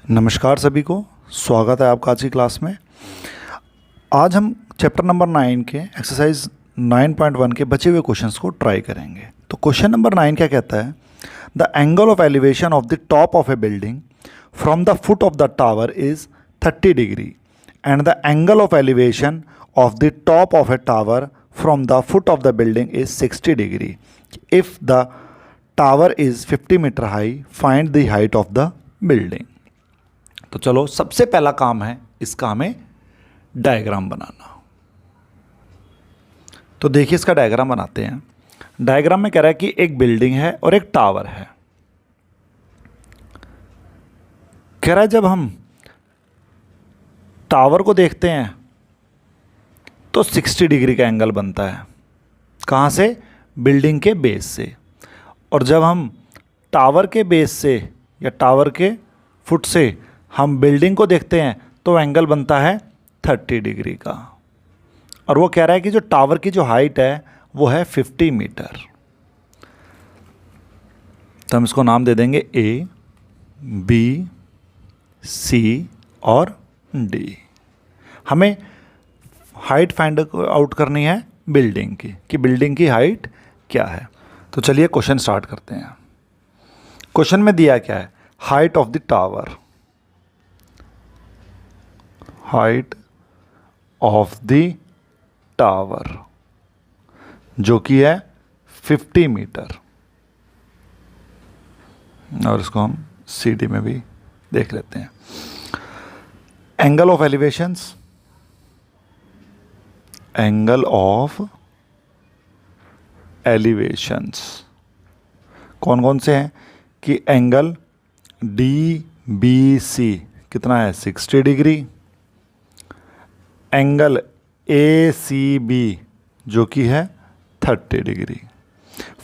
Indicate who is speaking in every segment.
Speaker 1: नमस्कार सभी को, स्वागत है आपका आज की क्लास में। आज हम चैप्टर नंबर 9 के एक्सरसाइज 9.1 के बचे हुए क्वेश्चंस को ट्राई करेंगे। तो क्वेश्चन नंबर 9 क्या कहता है? The angle of elevation of the top of a building from the foot of the tower is 30 degree and the angle of elevation of the top of a tower from the foot of the building is 60 degree. If the tower is 50 metre high, find the height of the building. तो चलो, सबसे पहला काम है इसका हमें diagram बनाना। तो देखिए, इसका डायग्राम बनाते हैं। डायग्राम में कह रहा है कि एक बिल्डिंग है और एक टावर है। कह रहा है जब हम टावर को देखते हैं तो 60 डिग्री का एंगल बनता है। कहाँ से? बिल्डिंग के बेस से। और जब हम टावर के बेस से या टावर के फुट से हम बिल्डिंग को देखते हैं तो एंगल बनता है 30 डिग्री का। और वो कह रहा है कि जो टावर की जो हाइट है वो है 50 मीटर। तो हम इसको नाम दे देंगे ए, बी, सी और डी। हमें हाइट फाइंड आउट करनी है बिल्डिंग की, कि बिल्डिंग की हाइट क्या है। तो चलिए क्वेश्चन स्टार्ट करते हैं। क्वेश्चन में दिया क्या है? Height of the tower, height of the tower जो कि है 50 मीटर। और इसको हम CD में भी देख लेते हैं। Angle of elevations, angle of elevations कौन कौन से हैं? कि एंगल DBC कितना है? 60 डिग्री। एंगल ACB जो कि है 30 डिग्री।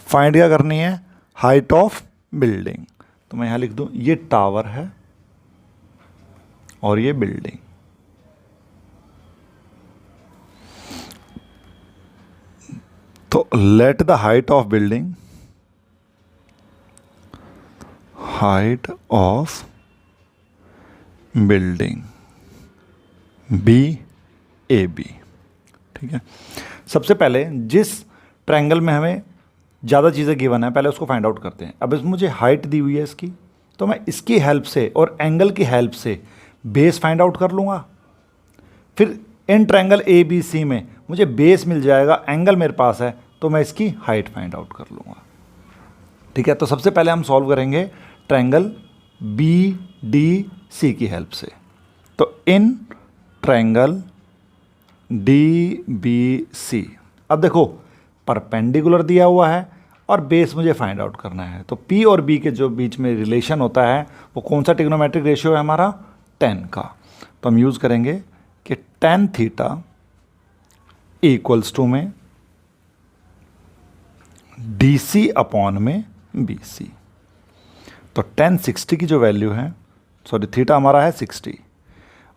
Speaker 1: फाइंड क्या करनी है? Height of building. तो मैं यहां लिख दूं, ये टावर है और ये बिल्डिंग। तो late the height of building, height of building BAB। ठीक है। सबसे पहले जिस ट्रायंगल में हमें ज़्यादा चीज़ें गिवन है, पहले उसको फाइंड आउट करते हैं। अब मुझे हाइट दी हुई है इसकी, तो मैं इसकी हेल्प से और एंगल की हेल्प से बेस फाइंड आउट कर लूँगा। फिर इन ट्रायंगल ABC में मुझे बेस मिल जाएगा, एंगल मेरे पास है, तो मैं इसकी हाइट फाइंड आउट कर लूँगा। ठीक है। तो सबसे पहले हम सॉल्व करेंगे ट्रायंगल BDC की हेल्प से। तो इन ट्रायंगल DBC, अब देखो परपेंडिकुलर दिया हुआ है और बेस मुझे फाइंड आउट करना है। तो P और B के जो बीच में रिलेशन होता है वो कौन सा ट्रिग्नोमेट्रिक रेशियो है हमारा? 10 का। तो हम यूज़ करेंगे कि tan थीटा इक्वल्स टू में DC अपॉन में BC। तो tan 60 की जो वैल्यू है, सॉरी थीटा हमारा है 60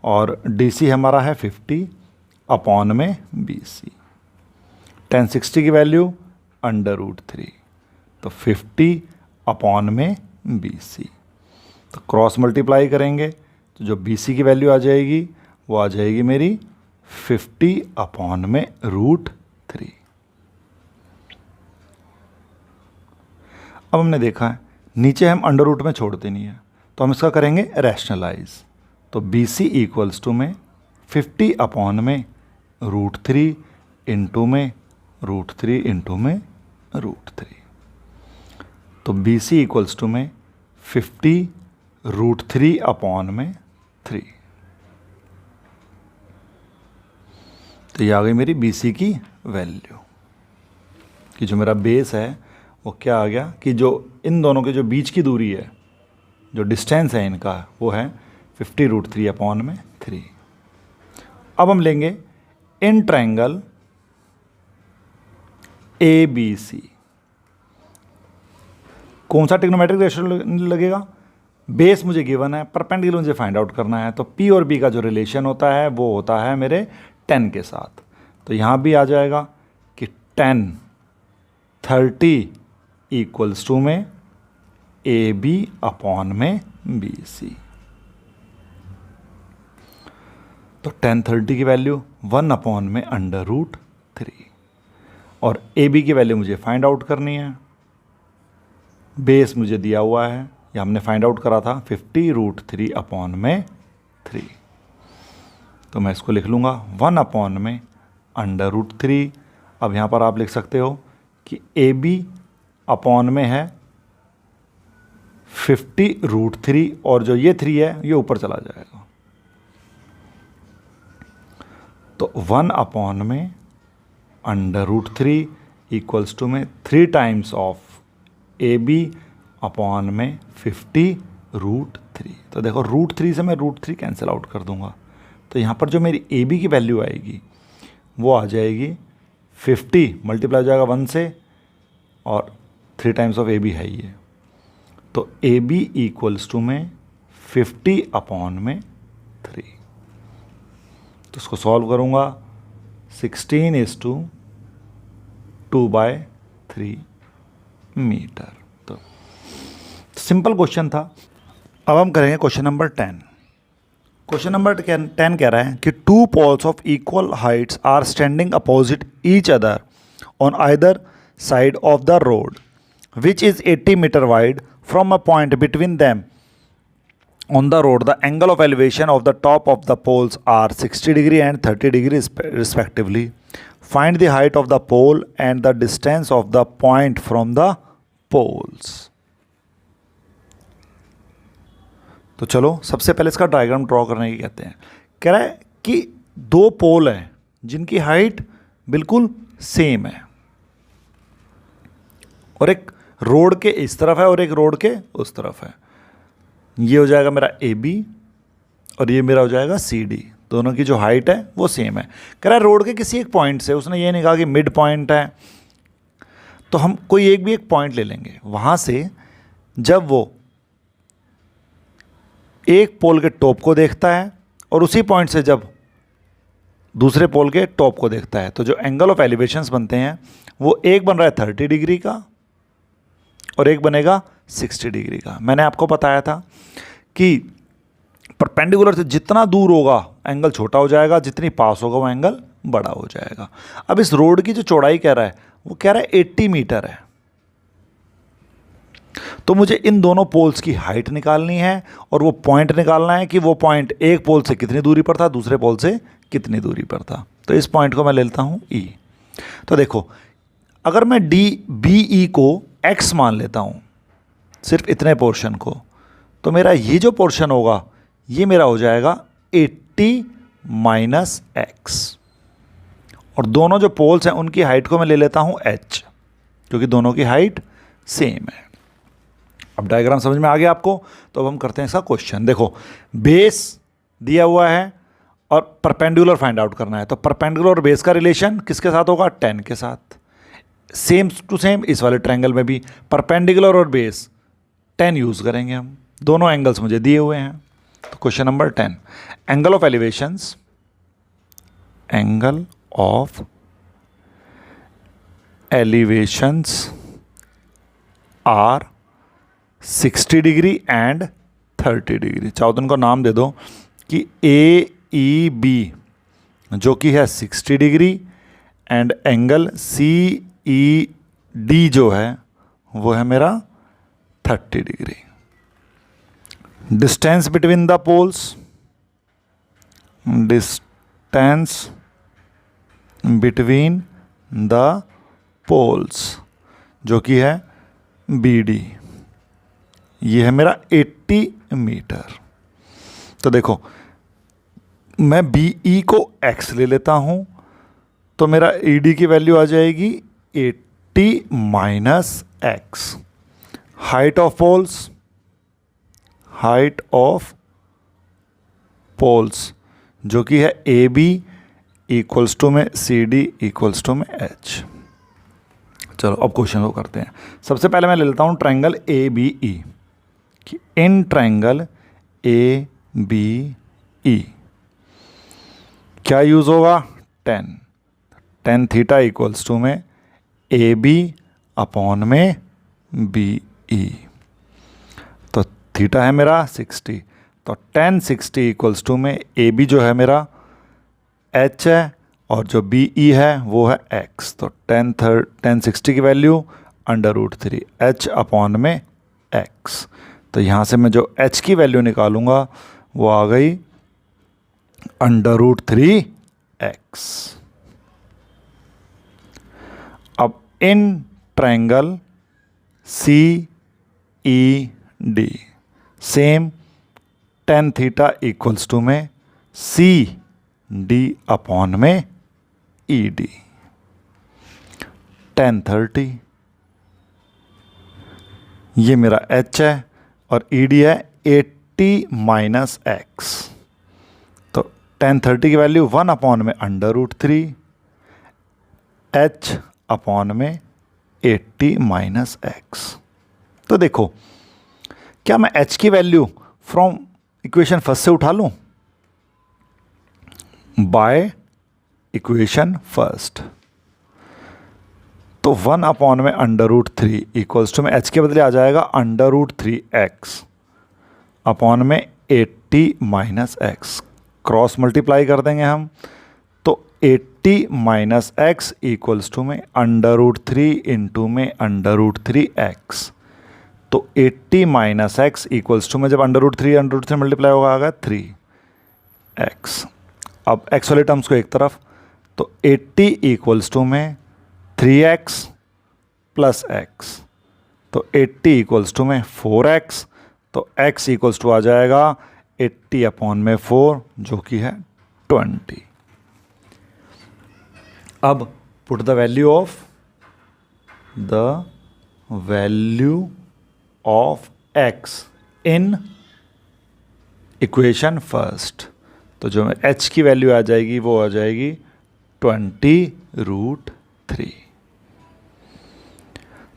Speaker 1: और DC हमारा है 50 अपॉन में BC। tan 60 की वैल्यू √3, तो 50 अपॉन में BC। तो क्रॉस मल्टीप्लाई करेंगे तो जो BC की वैल्यू आ जाएगी वो आ जाएगी मेरी 50 अपॉन में √3। अब हमने देखा है नीचे हम अंडर रूट में छोड़ते नहीं है, तो हम इसका करेंगे रैशनलाइज। तो BC इक्वल्स टू में 50 अपॉन में √3 इंटू में √3 इंटू में √3। तो BC इक्वल्स टू में 50 √3 अपॉन में 3। तो ये आ गई मेरी BC की वैल्यू, कि जो मेरा बेस है वो क्या आ गया, कि जो इन दोनों के जो बीच की दूरी है, जो डिस्टेंस है इनका, वो है 50 √3 अपॉन में 3। अब हम लेंगे इन ट्रायंगल ABC। कौन सा ट्रिग्नोमेट्रिक रेशियो लगेगा? बेस मुझे गिवन है, परपेंडिकुलर मुझे फाइंड आउट करना है। तो P और B का जो रिलेशन होता है वो होता है मेरे 10 के साथ। तो यहाँ भी आ जाएगा कि tan 30 इक्वल्स टू में AB अपॉन में BC। तो tan 30 की वैल्यू 1/√3 और AB की वैल्यू मुझे फाइंड आउट करनी है। बेस मुझे दिया हुआ है या हमने फाइंड आउट करा था 50√3/3। तो मैं इसको लिख लूँगा 1/√3। अब यहाँ पर आप लिख सकते हो कि AB अपॉन में है 50√3 और जो ये 3 है ये ऊपर चला जाएगा। तो 1/√3 इक्वल्स टू में 3 टाइम्स ऑफ AB अपॉन में 50√3। तो देखो √3 से मैं √3 कैंसिल आउट कर दूंगा। तो यहाँ पर जो मेरी AB की वैल्यू आएगी वो आ जाएगी 50 मल्टीप्लाई हो जाएगा 1 से और 3 टाइम्स ऑफ AB है ये। तो AB इक्वल्स टू में 50/3। तो इसको सॉल्व करूँगा 16:2/3 मीटर। तो सिंपल क्वेश्चन था। अब हम करेंगे क्वेश्चन नंबर 10। क्वेश्चन नंबर 10 कह रहा है कि 2 poles of equal heights are standing opposite each other on either side of the road which is 80 metre wide from a point between them on the road. The angle of elevation of the top of the poles are 60 degree and 30 degree respectively. Find the height of the pole and the distance of the point from the poles. तो चलो सबसे पहले इसका diagram draw करने की कहते हैं। कह रहा है कि 2 पोल हैं जिनकी हाइट बिल्कुल सेम है और एक रोड के इस तरफ है और एक रोड के उस तरफ है। ये हो जाएगा मेरा AB और ये मेरा हो जाएगा CD। दोनों की जो हाइट है वो सेम है। कह रहा है रोड के किसी एक पॉइंट से, उसने ये नहीं कहा कि मिड पॉइंट है, तो हम कोई एक पॉइंट ले लेंगे। वहाँ से जब वो एक पोल के टॉप को देखता है और उसी पॉइंट से जब दूसरे पोल के टॉप को देखता है, तो जो एंगल ऑफ एलिवेशंस बनते हैं वो एक बन रहा है 30 डिग्री का और एक बनेगा 60 डिग्री का। मैंने आपको बताया था कि परपेंडिकुलर से जितना दूर होगा एंगल छोटा हो जाएगा, जितनी पास होगा वो एंगल बड़ा हो जाएगा। अब इस रोड की जो चौड़ाई कह रहा है वो कह रहा है 80 मीटर है। तो मुझे इन दोनों पोल्स की हाइट निकालनी है और वो पॉइंट निकालना है कि वो पॉइंट एक पोल से कितनी दूरी पर था, दूसरे पोल से कितनी दूरी पर था। तो इस पॉइंट को मैं ले लेता हूँ E। तो देखो अगर मैं BE को X मान लेता हूँ, सिर्फ इतने पोर्शन को, तो मेरा ये जो पोर्शन होगा ये मेरा हो जाएगा 80 माइनस X और दोनों जो पोल्स हैं उनकी हाइट को मैं ले लेता हूँ H, क्योंकि दोनों की हाइट सेम है। अब डायग्राम समझ में आ गया आपको। तो अब हम करते हैं इसका क्वेश्चन। देखो बेस दिया हुआ है और परपेंडिकुलर फाइंड आउट करना है। तो परपेंडिकुलर और बेस का रिलेशन किसके साथ होगा? 10 के साथ। सेम टू सेम इस वाले ट्रायंगल में भी परपेंडिकुलर और बेस 10 यूज़ करेंगे हम। दोनों एंगल्स मुझे दिए हुए हैं। तो question number 10, angle of elevations, angle of elevations are 60 degree and 30 degree. चाहो तो उनको नाम दे दो कि AEB जो कि है 60 डिग्री एंड एंगल CED जो है वो है मेरा 30 degree. Distance between the poles, distance between the poles जो कि है BD, ये है मेरा 80 मीटर। तो देखो मैं BE को X ले लेता हूँ तो मेरा ED की वैल्यू आ जाएगी 80 minus X। Height of poles, height of poles जो कि है AB इक्वल्स टू में CD इक्वल्स टू में H। चलो अब क्वेश्चन को करते हैं। सबसे पहले मैं ले लेता हूँ ट्रायंगल ABE कि इन ट्रायंगल ABE क्या यूज़ होगा? 10 थीटा इक्वल्स टू में AB अपॉन में BE। तो थीटा है मेरा 60, तो 10 60 इक्वल्स टू में AB जो है मेरा एच है और जो बी ई है वो है एक्स। तो 1060 की वैल्यू √3 एच अपॉन में एक्स। तो यहाँ से मैं जो एच की वैल्यू निकालूंगा वो आ गई √3 एक्स। अब in triangle C E D same tan theta equals to में सी डी अपॉन में ई डी। tan 30 ये मेरा h है और ई डी है 80 माइनस एक्स। तो tan 30 की वैल्यू 1 अपॉन में √3 h अपॉन में 80 माइनस एक्स। तो देखो क्या मैं h की वैल्यू फ्रॉम इक्वेशन फर्स्ट से उठा लूं? By equation first. तो 1 अपॉन में √3 इक्वल्स टू में h के बदले आ जाएगा √3 एक्स अपॉन में 80 माइनस एक्स। क्रॉस मल्टीप्लाई कर देंगे हम तो 80 माइनस एक्स इक्वल्स टू में √3 इंटू में √3 एक्स। तो 80 माइनस एक्स इक्वल्स टू में जब √3 मल्टीप्लाई होगा आएगा 3 एक्स। अब एक्स वाले टर्म्स को एक तरफ, तो 80 इक्वल्स टू में 3x प्लस एक्स। तो 80 इक्वल्स टू में 4x। तो x इक्वल्स टू आ जाएगा 80 अपॉन में 4 जो कि है 20। अब put the value of x in equation first. तो जो h की वैल्यू आ जाएगी वो आ जाएगी 20√3।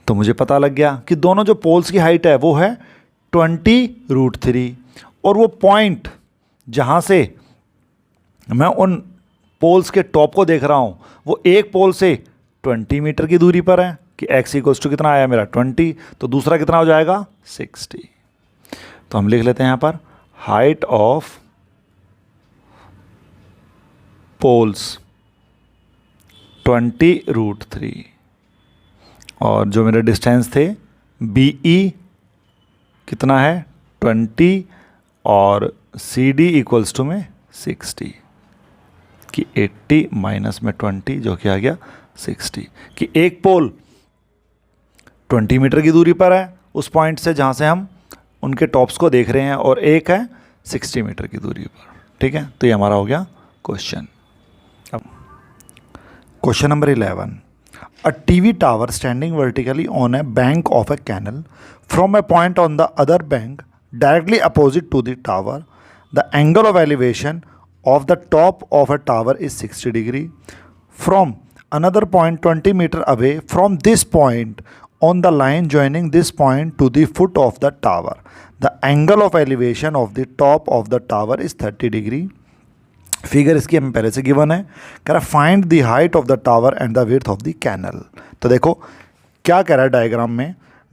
Speaker 1: तो मुझे पता लग गया कि दोनों जो पोल्स की हाइट है वो है 20√3 और वो पॉइंट जहाँ से मैं उन पोल्स के टॉप को देख रहा हूँ वो एक पोल से 20 मीटर की दूरी पर है कि x इक्वल्स टू कितना आया मेरा 20। तो दूसरा कितना हो जाएगा 60। तो हम लिख लेते हैं यहाँ पर हाइट ऑफ पोल्स 20√3 और जो मेरे डिस्टेंस थे BE कितना है 20 और CD इक्वल्स टू में 60 कि 80 माइनस में 20 जो कि आ गया 60 कि एक पोल 20 मीटर की दूरी पर है उस पॉइंट से जहाँ से हम उनके टॉप्स को देख रहे हैं और एक है 60 मीटर की दूरी पर। ठीक है, तो ये हमारा हो गया क्वेश्चन। अब question number 11, a TV tower standing vertically on a bank of a canal from a point on the other bank directly opposite to the tower. The angle of elevation of the top of a tower is 60 degree. From another point 20 meter away from this point on the line joining this point to the foot of the tower, the angle of elevation of the top of the tower is 30 degree. Figure इसकी हमें पहले से given है, कह रहा find the height of the tower and the width of the canal. तो देखो क्या कह रहा है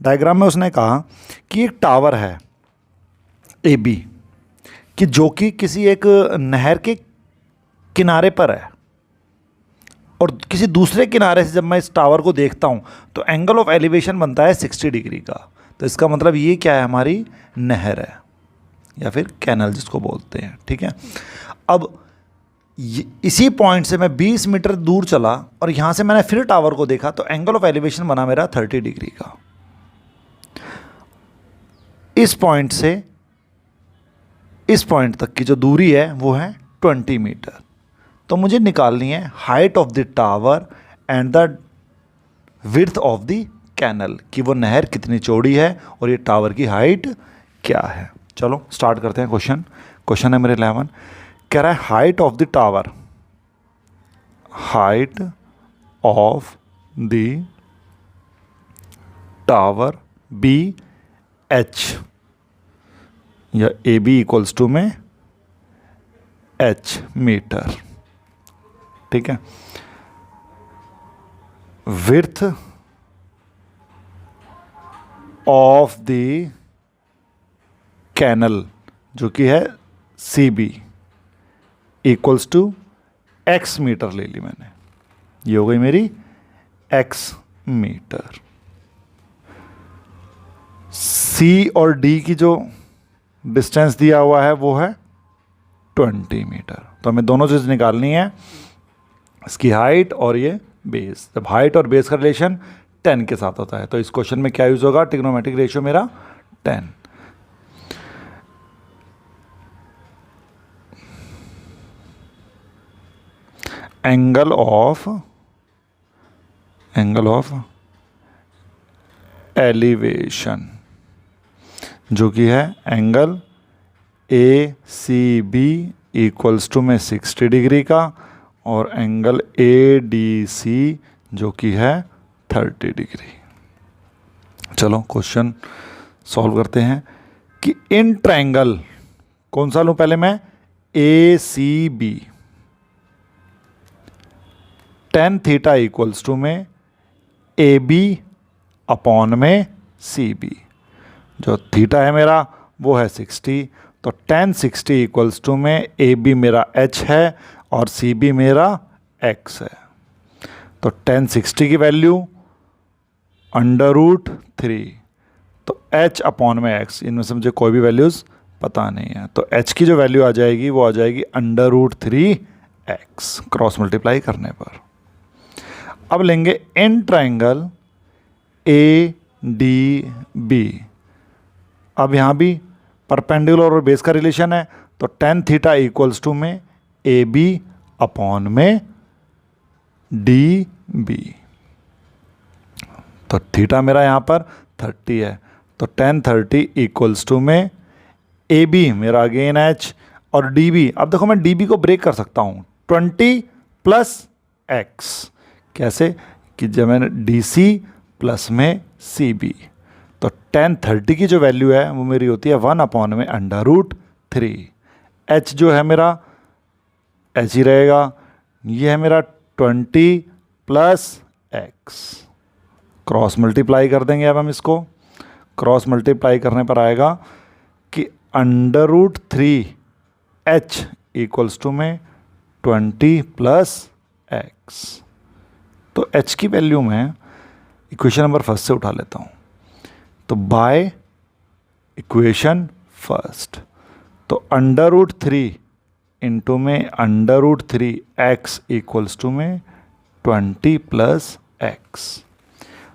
Speaker 1: डायग्राम में उसने कहा कि एक टावर है AB कि जो कि किसी एक नहर के किनारे पर है और किसी दूसरे किनारे से जब मैं इस टावर को देखता हूँ तो एंगल ऑफ एलिवेशन बनता है 60 डिग्री का। तो इसका मतलब ये क्या है, हमारी नहर है या फिर कैनल जिसको बोलते हैं। ठीक है, अब इसी पॉइंट से मैं 20 मीटर दूर चला और यहाँ से मैंने फिर टावर को देखा तो एंगल ऑफ एलिवेशन बना मेरा 30 डिग्री का। इस पॉइंट से इस पॉइंट तक की जो दूरी है वो है 20 मीटर। तो मुझे निकालनी है height of the tower and the width of the canal कि वो नहर कितनी चौड़ी है और ये टावर की हाइट क्या है। चलो स्टार्ट करते हैं क्वेश्चन नंबर 11 कह रहा है height of the tower, height of the tower BH या AB इक्वल्स टू में H मीटर। ठीक है, विड्थ ऑफ द कैनल जो कि है CB equals to x metre ले ली मैंने, ये हो गई मेरी x मीटर। C और D की जो डिस्टेंस दिया हुआ है वो है 20 मीटर। तो हमें दोनों चीज़ निकालनी है, इसकी हाइट और ये बेस। जब हाइट और बेस का रिलेशन 10 के साथ होता है तो इस क्वेश्चन में क्या यूज होगा, ट्रिग्नोमेट्रिक रेशियो मेरा 10। एंगल ऑफ एलिवेशन जो कि है एंगल ACB इक्वल्स टू में 60 डिग्री का, और एंगल ADC जो कि है 30 डिग्री। चलो क्वेश्चन सॉल्व करते हैं कि इन ट्रायंगल, कौन सा लूँ पहले मैं, ACB, tan theta equals to में AB अपॉन में CB। जो थीटा है मेरा वो है 60, तो tan 60 इक्वल्स टू में AB मेरा h है और CB मेरा x है। तो tan 60 की वैल्यू √3, तो h अपॉन में x, इनमें से मुझे कोई भी वैल्यूज़ पता नहीं है, तो h की जो वैल्यू आ जाएगी वो आ जाएगी √3x क्रॉस मल्टीप्लाई करने पर। अब लेंगे इन ट्रायंगल ADB। अब यहाँ भी परपेंडिकुलर और बेस का रिलेशन है, तो tan थीटा इक्वल्स टू में AB अपॉन में DB। तो थीटा मेरा यहाँ पर 30 है, तो tan 30 इक्वल्स टू में AB मेरा अगेन h और DB। अब देखो मैं DB को ब्रेक कर सकता हूँ, 20 + x। कैसे कि जब मैंने DC प्लस में CB, तो tan 30 की जो वैल्यू है वो मेरी होती है 1 अपॉन में √3। h जो है मेरा h ही रहेगा, ये है मेरा 20 + x। क्रॉस मल्टीप्लाई कर देंगे। अब हम इसको क्रॉस मल्टीप्लाई करने पर आएगा कि √3h इक्वल्स टू में 20 + x। तो h की वैल्यू मैं इक्वेशन नंबर फर्स्ट से उठा लेता हूँ, तो बाय इक्वेशन फर्स्ट, तो √3 इंटू में √3x इक्वल्स टू में 20 + x।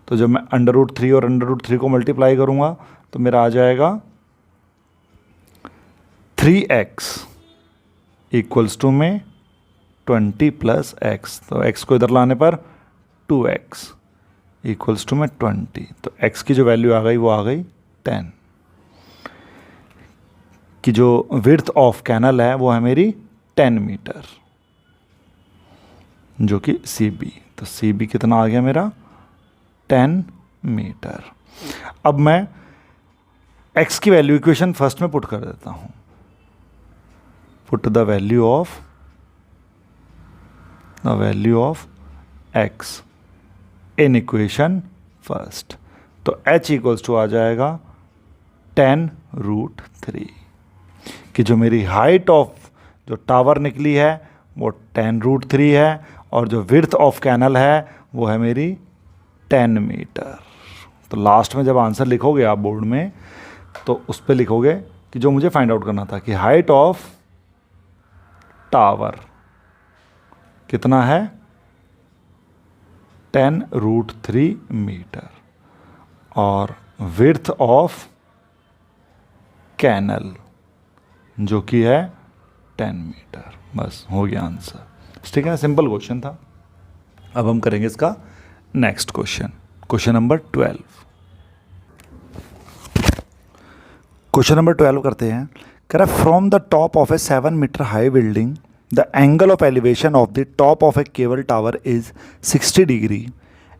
Speaker 1: तो जब मैं √3 और √3 को मल्टीप्लाई करूँगा तो मेरा आ जाएगा 3x इक्वल्स टू में 20 + x। तो x को इधर लाने पर 2x इक्वल्स टू में 20। तो x की जो वैल्यू आ गई वो आ गई 10, कि जो विड्थ ऑफ कैनल है वो है मेरी 10 मीटर, जो कि CB। तो CB कितना आ गया मेरा 10 मीटर। अब मैं x की वैल्यू इक्वेशन फर्स्ट में पुट कर देता हूँ, put the value of x in equation first. तो h इक्वल्स टू आ जाएगा 10√3, कि जो मेरी हाइट ऑफ जो टावर निकली है वो 10√3 है, और जो विड्थ ऑफ कैनल है वो है मेरी 10 मीटर। तो लास्ट में जब आंसर लिखोगे आप बोर्ड में, तो उस पर लिखोगे कि जो मुझे फाइंड आउट करना था कि हाइट ऑफ टावर कितना है 10√3 मीटर, और विड्थ ऑफ कैनल जो कि है 10 मीटर। बस हो गया आंसर। ठीक है, सिंपल क्वेश्चन था। अब हम करेंगे इसका next question number 12। Question number 12 करते हैं। कह रहा है from the top of a 7 metre high building the angle of elevation of the top of a cable tower is 60 degree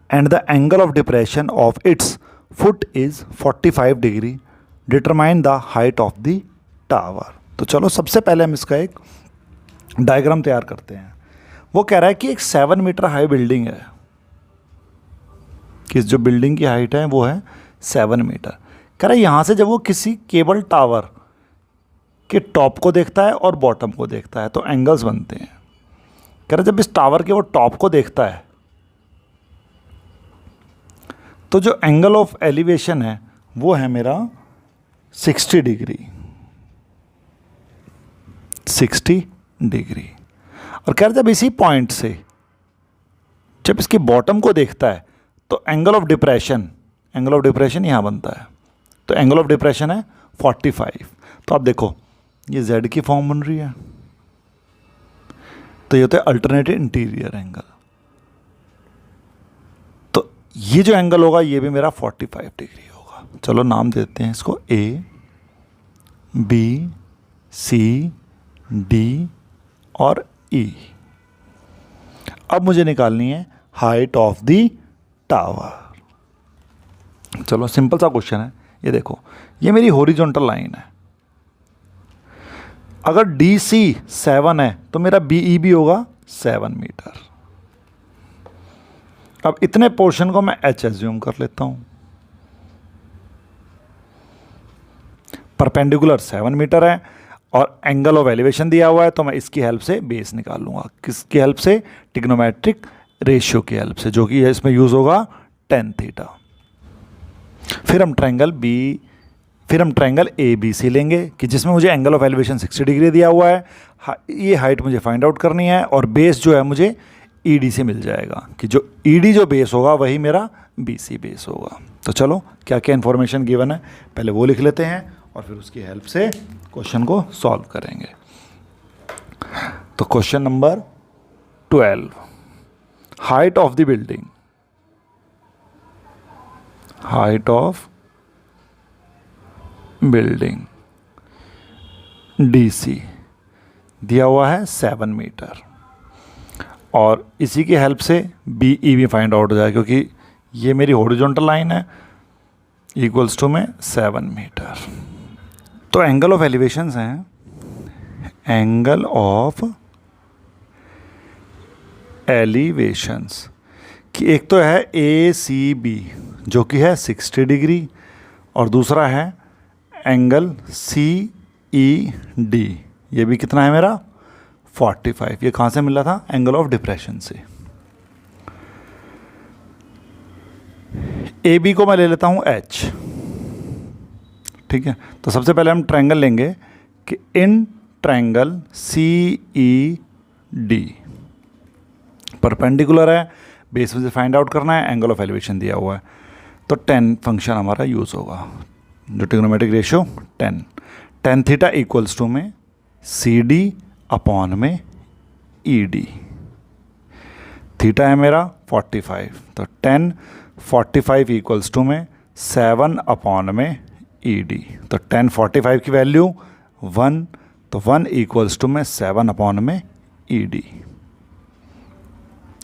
Speaker 1: and the angle of depression of its foot is 45 degree. Determine the height of the tower. तो चलो सबसे पहले हम इसका एक diagram तैयार करते हैं। वो कह रहा है कि एक 7 मीटर हाई बिल्डिंग है, कि जो बिल्डिंग की हाइट है वो है 7 मीटर। कह रहा है यहाँ से जब वो किसी केबल टावर के टॉप को देखता है और बॉटम को देखता है तो एंगल्स बनते हैं। कह रहे जब इस टावर के वो टॉप को देखता है तो जो एंगल ऑफ एलिवेशन है वो है मेरा 60 डिग्री, 60 डिग्री। और कह रहे जब इसी पॉइंट से जब इसकी बॉटम को देखता है तो एंगल ऑफ डिप्रेशन यहाँ बनता है, तो एंगल ऑफ डिप्रेशन है 45। तो आप देखो ये z की फॉर्म बन रही है, तो ये होता है अल्टरनेटिव इंटीरियर एंगल। तो ये जो एंगल होगा ये भी मेरा 45 डिग्री होगा। चलो नाम देते हैं इसको A, B, C, D और E। अब मुझे निकालनी है हाइट ऑफ द टावर। चलो सिंपल सा क्वेश्चन है। ये देखो ये मेरी हॉरिजॉन्टल लाइन है, अगर DC 7 है तो मेरा BE भी होगा 7 मीटर। अब इतने पोर्शन को मैं H एज्यूम कर लेता हूं। परपेंडिकुलर 7 मीटर है और एंगल ऑफ एलिवेशन दिया हुआ है, तो मैं इसकी हेल्प से बेस निकाल लूंगा। किसकी हेल्प से? ट्रिग्नोमेट्रिक रेशियो की हेल्प से, जो कि इसमें यूज होगा tan थीटा। फिर हम ट्रायंगल ABC लेंगे कि जिसमें मुझे एंगल ऑफ एलिवेशन 60 डिग्री दिया हुआ है। ये हाइट मुझे फाइंड आउट करनी है और बेस जो है मुझे ED से मिल जाएगा कि जो ED जो बेस होगा वही मेरा BC बेस होगा। तो चलो क्या क्या इन्फॉर्मेशन गिवन है पहले वो लिख लेते हैं और फिर उसकी हेल्प से क्वेश्चन को सॉल्व करेंगे। तो question number 12, height of the building, height of building DC दिया हुआ है 7 मीटर और इसी की हेल्प से BE भी फाइंड आउट हो जाए क्योंकि ये मेरी हॉरिजॉन्टल लाइन है, इक्वल्स टू में 7 मीटर। तो एंगल ऑफ एलिवेशंस हैं, एंगल ऑफ एलिवेशंस कि एक तो है ACB जो कि है 60 डिग्री और दूसरा है एंगल CED, ये भी कितना है मेरा 45। ये कहाँ से मिला था? एंगल ऑफ डिप्रेशन से। AB को मैं ले लेता हूँ H, ठीक है। तो सबसे पहले हम ट्रायंगल लेंगे कि इन ट्रायंगल CED परपेंडिकुलर है, बेस मुझे फाइंड आउट करना है, एंगल ऑफ एलिवेशन दिया हुआ है, तो tan फंक्शन हमारा यूज़ होगा, जो trigonometric ratio tan theta equals to में CD अपॉन में ED। थीटा है मेरा 45, तो tan 45 इक्वल्स टू में 7 अपॉन में ED। तो tan 45 की वैल्यू 1, तो 1 इक्वल्स टू में 7 अपॉन में ED।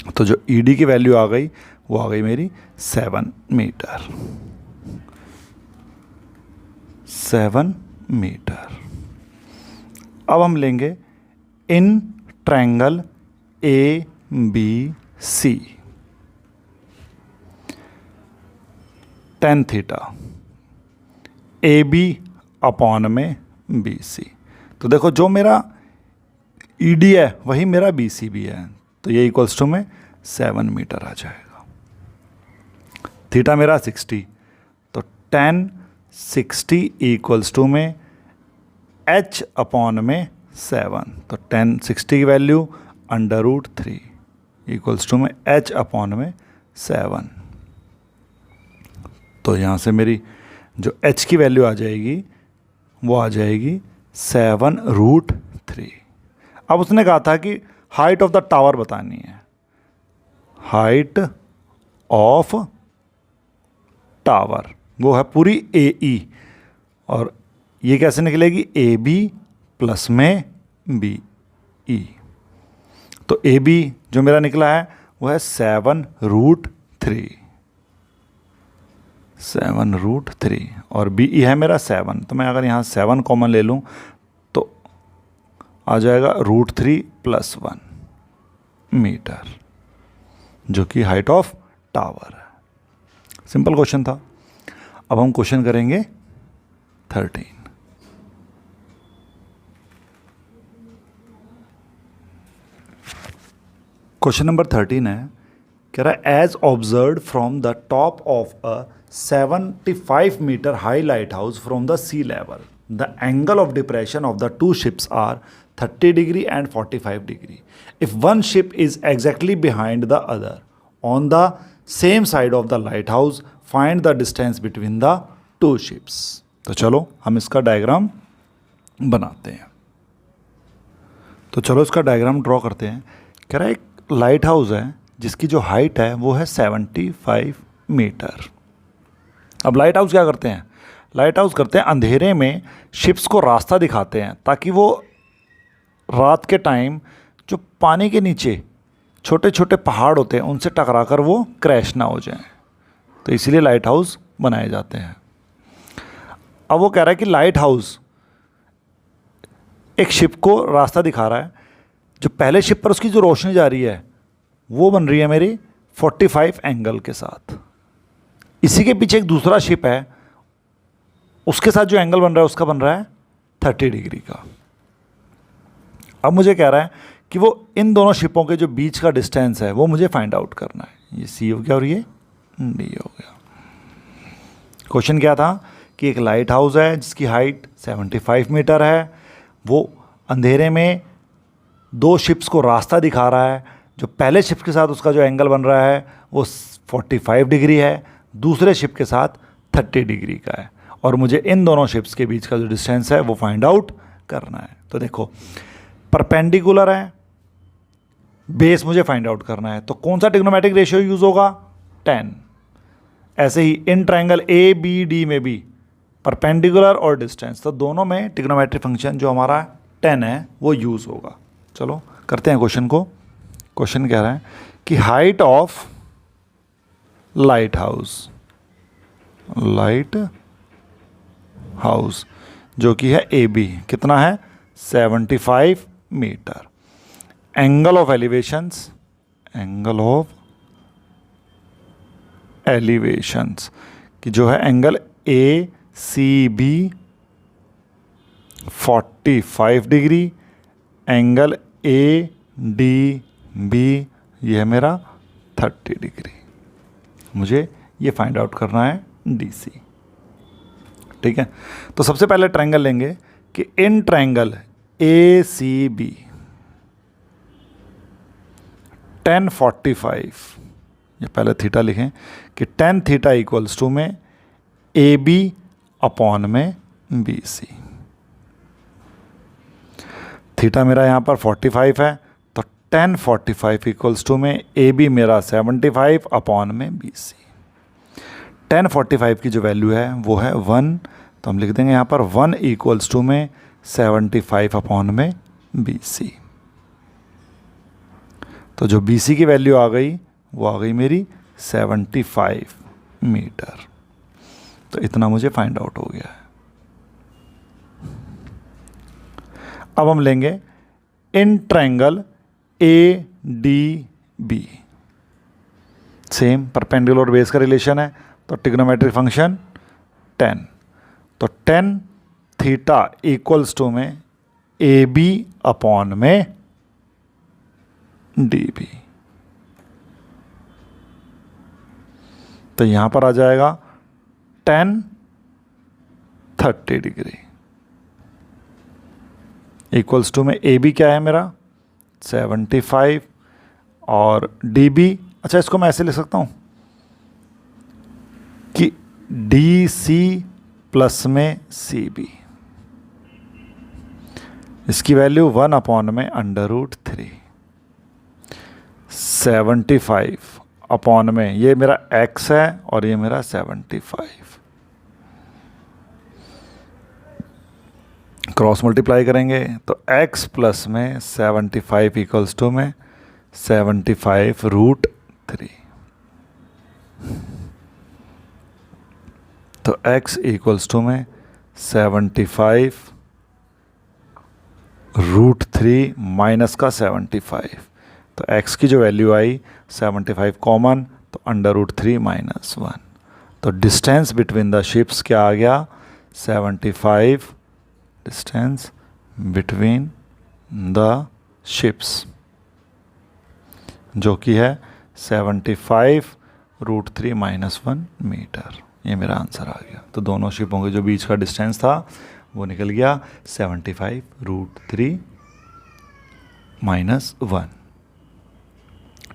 Speaker 1: तो जो ED की वैल्यू आ गई वो आ गई मेरी 7 मीटर, 7 मीटर। अब हम लेंगे in triangle ABC tan theta AB upon में BC। तो देखो जो मेरा ED है वही मेरा BC भी है, तो ये इक्वल्स टू में 7 मीटर आ जाएगा। थीटा मेरा 60, तो tan 60 इक्वल्स टू में H अपॉन में 7, तो tan 60 की वैल्यू √3 इक्वल्स टू में H अपॉन में 7। तो यहाँ से मेरी जो H की वैल्यू आ जाएगी वो आ जाएगी 7√3। अब उसने कहा था कि हाइट ऑफ द टावर बतानी है, हाइट ऑफ टावर वो है पूरी AE, और ये कैसे निकलेगी? AB प्लस में BE। तो AB जो मेरा निकला है वो है 7√3, 7√3 और BE है मेरा 7। तो मैं अगर यहाँ 7 कॉमन ले लूँ तो आ जाएगा √3 + 1 मीटर, जो कि हाइट ऑफ टावर है। सिंपल क्वेश्चन था। अब हम क्वेश्चन करेंगे 13। क्वेश्चन नंबर 13 है, कह रहा है as observe from the top of a 75 metre high lighthouse from the sea level the angle of depression of the two ships are 30 degree and 45 degree. If one ship is exactly behind the other on the same side of the lighthouse find the distance between the two ships. तो चलो हम इसका diagram बनाते हैं. तो चलो इसका diagram draw करते हैं. कह रहा है एक लाइट हाउस है जिसकी जो हाइट है वो है 75 मीटर. अब लाइट हाउस क्या करते हैं? लाइट हाउस करते हैं अंधेरे में शिप्स को रास्ता दिखाते हैं ताकि वो रात के टाइम जो पानी के नीचे छोटे छोटे पहाड़ होते हैं उनसे टकराकर वो क्रैश ना हो जाएं. तो इसीलिए लाइट हाउस बनाए जाते हैं. अब वो कह रहा है कि लाइट हाउस एक शिप को रास्ता दिखा रहा है. जो पहले शिप पर उसकी जो रोशनी जा रही है वो बन रही है मेरी 45 एंगल के साथ. इसी के पीछे एक दूसरा शिप है, उसके साथ जो एंगल बन रहा है उसका बन रहा है 30 डिग्री का. अब मुझे कह रहा है कि वो इन दोनों शिपों के जो बीच का डिस्टेंस है वो मुझे फाइंड आउट करना है. ये सी हो गया और ये डी हो गया. क्वेश्चन क्या था कि एक लाइट हाउस है जिसकी हाइट 75 मीटर है. वो अंधेरे में दो शिप्स को रास्ता दिखा रहा है. जो पहले शिप के साथ उसका जो एंगल बन रहा है वो 45 डिग्री है, दूसरे शिप के साथ 30 डिग्री का है. और मुझे इन दोनों शिप्स के बीच का जो डिस्टेंस है वो फाइंड आउट करना है. तो देखो परपेंडिकुलर है, बेस मुझे फाइंड आउट करना है. तो कौन सा ट्रिग्नोमेट्रिक रेशियो यूज़ होगा? 10. ऐसे ही in triangle A B D में भी परपेंडिकुलर और डिस्टेंस, तो दोनों में ट्रिग्नोमेट्रिक फंक्शन जो हमारा 10 है वो यूज़ होगा. चलो करते हैं क्वेश्चन को. क्वेश्चन कह रहा है कि हाइट ऑफ लाइट हाउस जो कि है ए बी कितना है? 75 मीटर. एंगल ऑफ एलिवेशंस कि जो है angle A C B 45 degree, angle A D B ये है मेरा 30 डिग्री. मुझे ये फाइंड आउट करना है डी सी. ठीक है, तो सबसे पहले ट्रायंगल लेंगे कि इन ट्रायंगल ए सी बी 1045, ये पहले थीटा लिखें कि 10 थीटा इक्वल्स टू में ए बी अपॉन में बी सी. थीटा मेरा यहाँ पर 45 है तो 1045 इक्वल्स टू में ए बी मेरा 75 अपॉन में बी सी. 1045 की जो वैल्यू है वो है 1, तो हम लिख देंगे यहाँ पर 1 इक्वल्स टू में 75 अपॉन में बी सी. तो जो बी सी की वैल्यू आ गई वो आ गई मेरी 75 मीटर. तो इतना मुझे फाइंड आउट हो गया है. अब हम लेंगे in triangle A D B. Same perpendicular और बेस का रिलेशन है तो ट्रिग्नोमेट्रिक फंक्शन 10. तो 10 थीटा इक्वल्स टू में ए बी अपॉन में डी बी. तो यहां पर आ जाएगा 10 30 डिग्री इक्वल्स टू में ए बी क्या है मेरा 75 और डी बी. अच्छा इसको मैं ऐसे लिख सकता हूं कि डी सी प्लस में सी बी. इसकी वैल्यू 1 अपॉन में √3. 75 अपॉन में ये मेरा x है और ये मेरा 75. क्रॉस मल्टीप्लाई करेंगे तो x प्लस में 75 इक्वल्स टू में 75√3. तो x इक्वल्स टू में 75√3 माइनस का 75. तो x की जो वैल्यू आई 75 कॉमन तो √3 माइनस 1. तो डिस्टेंस बिटवीन द शिप्स क्या आ गया 75. डिस्टेंस बिटवीन द शिप्स जो कि है 75√3 - 1 मीटर। ये मेरा आंसर आ गया। तो दोनों शिपों के जो बीच का डिस्टेंस था वो निकल गया 75√3 - 1।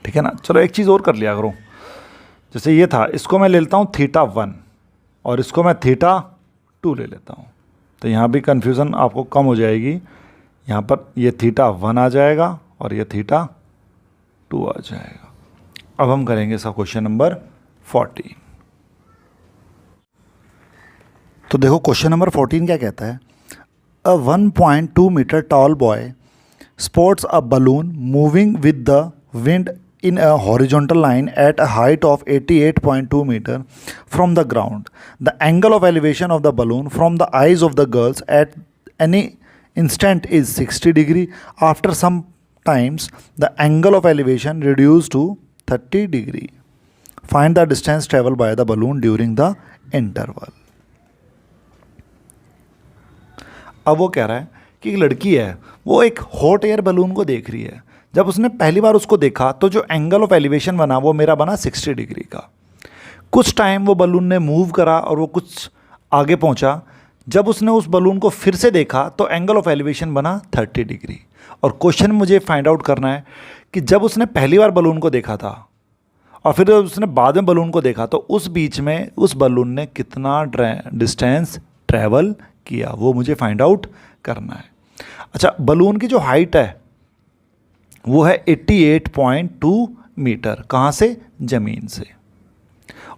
Speaker 1: ठीक है ना। चलो एक चीज़ और कर लिया करो। जैसे ये था, इसको मैं ले लेता हूँ θ1 और इसको मैं θ2 ले लेता हूँ। तो यहाँ भी कन्फ्यूज़न आपको कम हो जाएगी। यहाँ पर ये θ1 आ जाएगा और ये θ2 आ जाएगा। अब हम करेंगे इसका क्वेश्चन नंबर 14। तो देखो क्वेश्चन नंबर 14 क्या कहता है। A 1.2 metre tall boy spots a balloon moving with the wind in a horizontal line at a height of 88.2 meter from the ground. The angle of elevation of the balloon from the eyes of the girls at any instant is 60 degree. After some times, the angle of elevation reduced to 30 degree. Find the distance traveled by the balloon during the interval. अब वो कह रहा है कि एक लड़की है, वो एक हॉट एयर बलून को देख रही है। जब उसने पहली बार उसको देखा तो जो एंगल ऑफ एलिवेशन बना वो मेरा बना 60 डिग्री का। कुछ टाइम वो बलून ने मूव करा और वो कुछ आगे पहुंचा। जब उसने उस बलून को फिर से देखा तो एंगल ऑफ एलिवेशन बना 30 डिग्री। और क्वेश्चन मुझे फाइंड आउट करना है कि जब उसने पहली बार बलून को देखा था और फिर जब उसने बाद में बलून को देखा तो उस बीच में उस बलून ने कितना डिस्टेंस ट्रैवल किया, वो मुझे फाइंड आउट करना है। अच्छा, बलून की जो हाइट है वो है 88.2 मीटर। कहाँ से? ज़मीन से।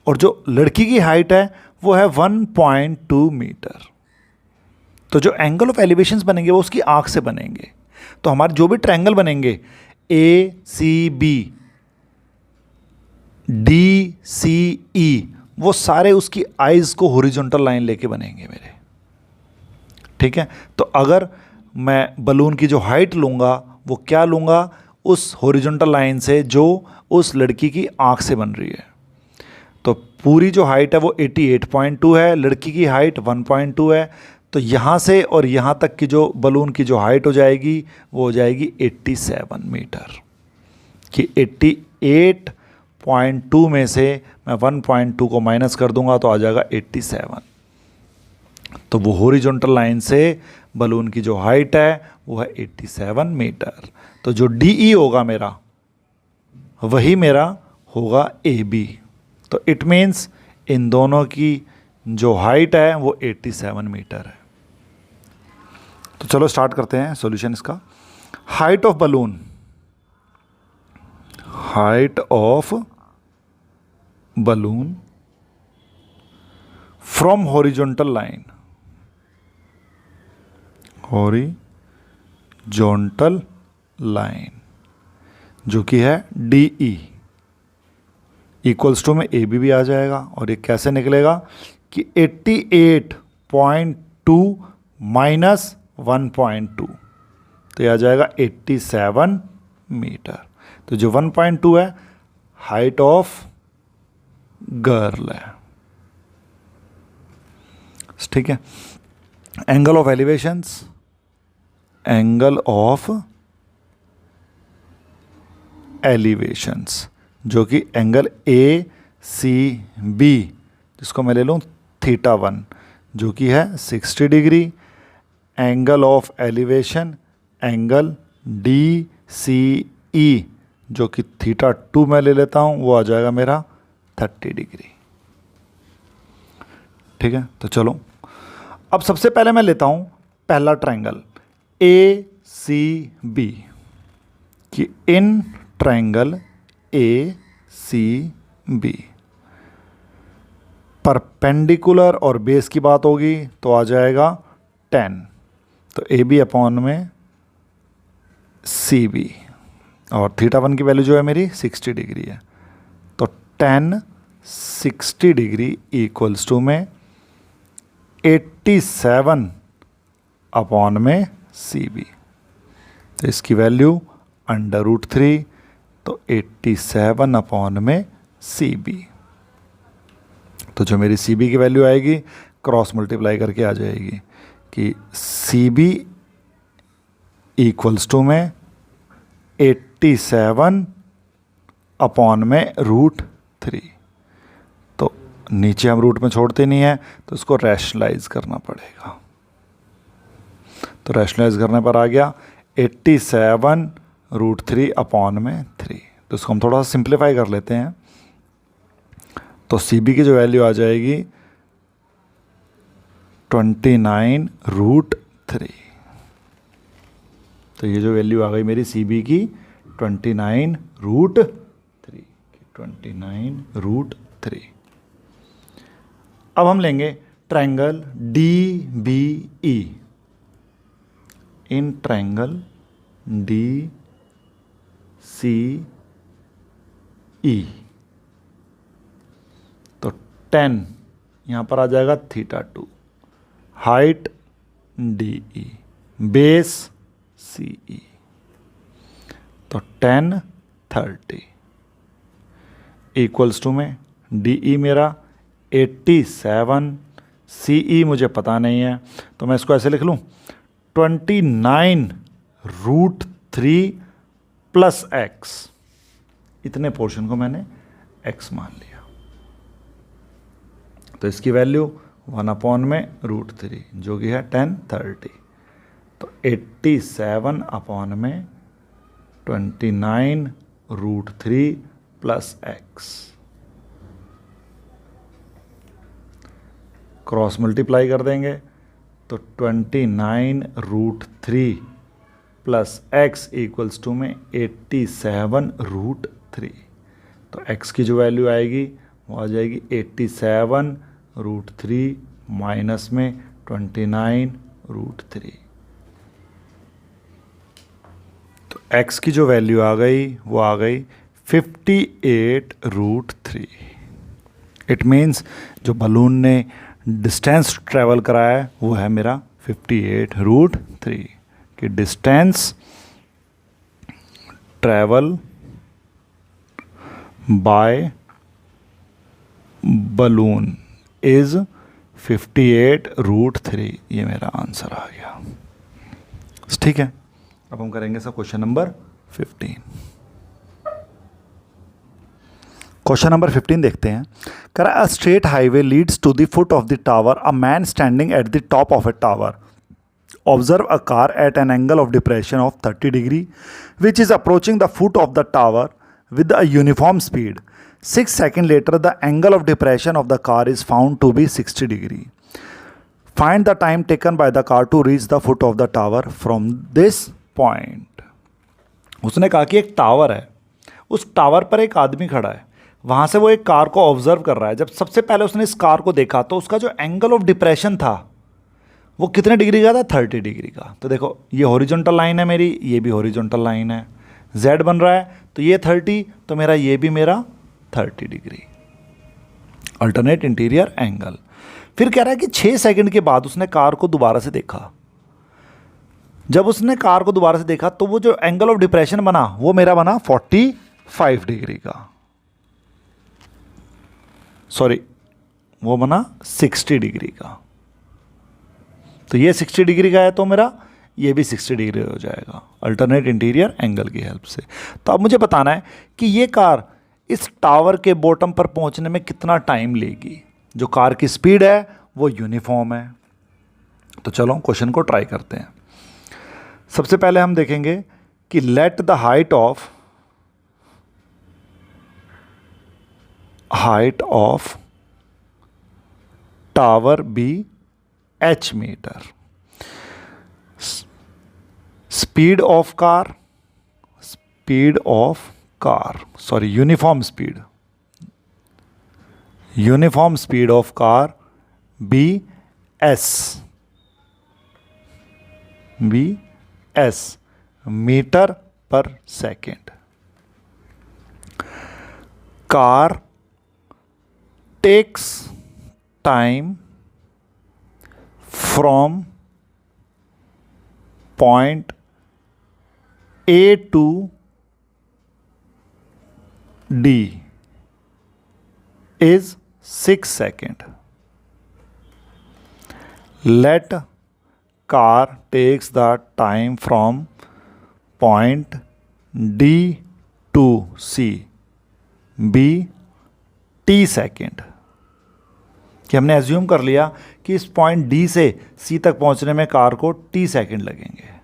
Speaker 1: और जो लड़की की हाइट है वो है 1.2 मीटर। तो जो एंगल ऑफ एलिवेशंस बनेंगे वो उसकी आंख से बनेंगे। तो हमारे जो भी ट्रायंगल बनेंगे ACB, DCE, वो सारे उसकी आइज़ को हॉरिजॉन्टल लाइन लेके बनेंगे मेरे। ठीक है। तो अगर मैं बलून की जो हाइट लूँगा वो क्या लूँगा? उस हॉरिजॉन्टल लाइन से जो उस लड़की की आंख से बन रही है। तो पूरी जो हाइट है वो 88.2 है, लड़की की हाइट 1.2 है। तो यहाँ से और यहाँ तक की जो बलून की जो हाइट हो जाएगी वो हो जाएगी 87 मीटर। कि 88.2 में से मैं 1.2 को माइनस कर दूंगा तो आ जाएगा 87। तो वो हॉरिजॉन्टल लाइन से बलून की जो हाइट है वो है 87 मीटर। तो जो DE होगा मेरा वही मेरा होगा AB। तो इट मीन्स इन दोनों की जो हाइट है वो 87 मीटर है। तो चलो स्टार्ट करते हैं सॉल्यूशन इसका। Height of balloon, height of balloon from horizontal line, horizontal line जो कि है DE इक्वल्स टू में AB भी आ जाएगा। और ये कैसे निकलेगा कि 88.2 माइनस 1.2 तो ये आ जाएगा 87 मीटर। तो जो 1.2 है हाइट ऑफ गर्ल है। ठीक है। Angle of elevations, angle of elevations जो कि एंगल ACB जिसको मैं ले लूँ θ1 जो कि है 60 degree. Angle of elevation angle DCE जो कि θ2 मैं ले लेता हूँ वो आ जाएगा मेरा 30 डिग्री। ठीक है। तो चलो अब सबसे पहले मैं लेता हूँ पहला ट्रायंगल ACB कि इन ट्रायंगल ACB परपेंडिकुलर और बेस की बात होगी तो आ जाएगा 10। तो AB अपॉन में CB और θ1 की वैल्यू जो है मेरी 60 डिग्री है। तो 10 60 डिग्री इक्वल्स टू में 87 अपॉन में CB। तो इसकी वैल्यू √3 तो 87 अपॉन में CB। तो जो मेरी CB की वैल्यू आएगी क्रॉस मल्टीप्लाई करके आ जाएगी कि CB इक्वल्स टू में 87 अपॉन में √3। तो नीचे हम रूट में छोड़ते नहीं हैं, तो इसको रैशनलाइज करना पड़ेगा। तो रैशनलाइज करने पर आ गया 87√3 अपॉन में 3। तो इसको हम थोड़ा सा सिंप्लीफाई कर लेते हैं। तो सी बी की जो वैल्यू आ जाएगी 29√3। तो ये जो वैल्यू आ गई मेरी सी बी की 29√3। अब हम लेंगे triangle D B E. In triangle D C E तो 10 यहाँ पर आ जाएगा θ2, height D E, base C E. तो 10 30 इक्वल्स टू में डी ई मेरा 87, सी ई मुझे पता नहीं है, तो मैं इसको ऐसे लिख लूँ 29√3 प्लस x। इतने पोर्शन को मैंने x मान लिया। तो इसकी वैल्यू 1 अपॉन में √3 जो कि है 1030। तो 87 अपॉन में 29√3 प्लस x। क्रॉस मल्टीप्लाई कर देंगे तो 29√3 प्लस x इक्वल्स टू में 87√3। तो x की जो वैल्यू आएगी वो आ जाएगी 87√3 माइनस में 29√3। तो x की जो वैल्यू आ गई वो आ गई 58√3। इट मीन्स जो बलून ने डिस्टेंस ट्रैवल कराया है वो है मेरा 58√3 कि distance travel by balloon is 58√3। ये मेरा आंसर आ गया। ठीक है, अब हम करेंगे सब क्वेश्चन नंबर 15। क्वेश्चन नंबर 15 देखते हैं। करा a straight highway leads to the foot of the tower. A man standing at the top of a tower observe a car at an angle of depression of 30 degree which is approaching the foot of the tower with a uniform speed. 6 seconds later, the angle of depression of the car is found to be 60 degree. Find the time taken by the car to reach the foot of the tower from this point. उसने कहा कि एक tower है, उस tower पर एक आदमी खड़ा है, वहाँ से वो एक कार को ऑब्जर्व कर रहा है। जब सबसे पहले उसने इस कार को देखा तो उसका जो एंगल ऑफ डिप्रेशन था वो कितने डिग्री का था? 30 डिग्री का। तो देखो ये हॉरिजॉन्टल लाइन है मेरी, ये भी हॉरिजॉन्टल लाइन है, z बन रहा है तो ये 30, तो मेरा ये भी मेरा 30 डिग्री, अल्टरनेट इंटीरियर एंगल। फिर कह रहा है कि 6 सेकंड के बाद उसने कार को दोबारा से देखा। जब उसने कार को दोबारा से देखा तो वो जो एंगल ऑफ डिप्रेशन बना वो मेरा बना 45 डिग्री का, सॉरी वो बना 60 डिग्री का। तो ये 60 डिग्री का है तो मेरा ये भी 60 डिग्री हो जाएगा अल्टरनेट इंटीरियर एंगल की हेल्प से। तो अब मुझे बताना है कि ये कार इस टावर के बॉटम पर पहुंचने में कितना टाइम लेगी। जो कार की स्पीड है वो यूनिफॉर्म है। तो चलो क्वेश्चन को ट्राई करते हैं। सबसे पहले हम देखेंगे कि let the height of tower be h metre. Speed of car, sorry uniform speed of car BS metre per second. Car takes time from point A to D is 6 seconds. Let car takes the time from point D to C B T second, कि हमने assume कर लिया कि इस point D से सी तक पहुंचने में कार को टी सेकेंड लगेंगे।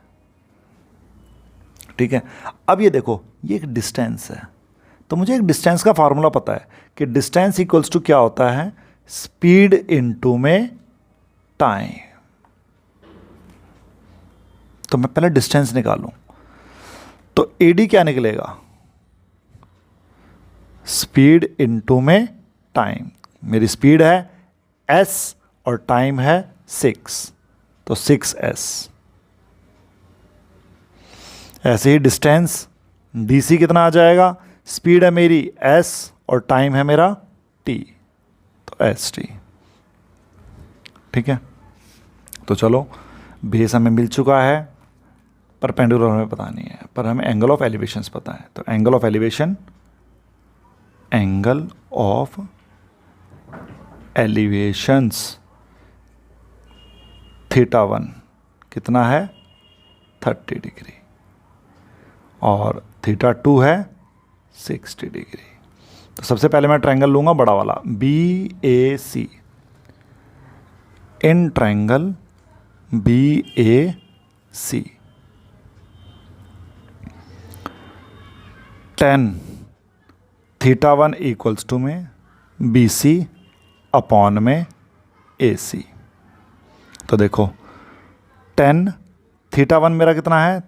Speaker 1: ठीक है, अब ये देखो, ये एक डिस्टेंस है, तो मुझे एक डिस्टेंस का फार्मूला पता है कि डिस्टेंस इक्वल्स टू क्या होता है, स्पीड इनटू में टाइम। तो मैं पहले डिस्टेंस निकालूं, तो एडी क्या निकलेगा, स्पीड इनटू में टाइम। मेरी स्पीड है s और टाइम है 6, तो 6s। ऐसे ही डिस्टेंस dc कितना आ जाएगा, स्पीड है मेरी s और टाइम है मेरा t, तो st। ठीक है, तो चलो बेस हमें मिल चुका है, परपेंडिकुलर हमें पता नहीं है, पर हमें एंगल ऑफ एलिवेशंस पता है। तो angle of elevation, angle of elevations θ1 कितना है 30 डिग्री और θ2 है 60 डिग्री। तो सबसे पहले मैं ट्रायंगल लूंगा बड़ा वाला BAC। In triangle BAC tan θ1 equals to में BC अपॉन में AC। तो देखो tan θ1 मेरा कितना है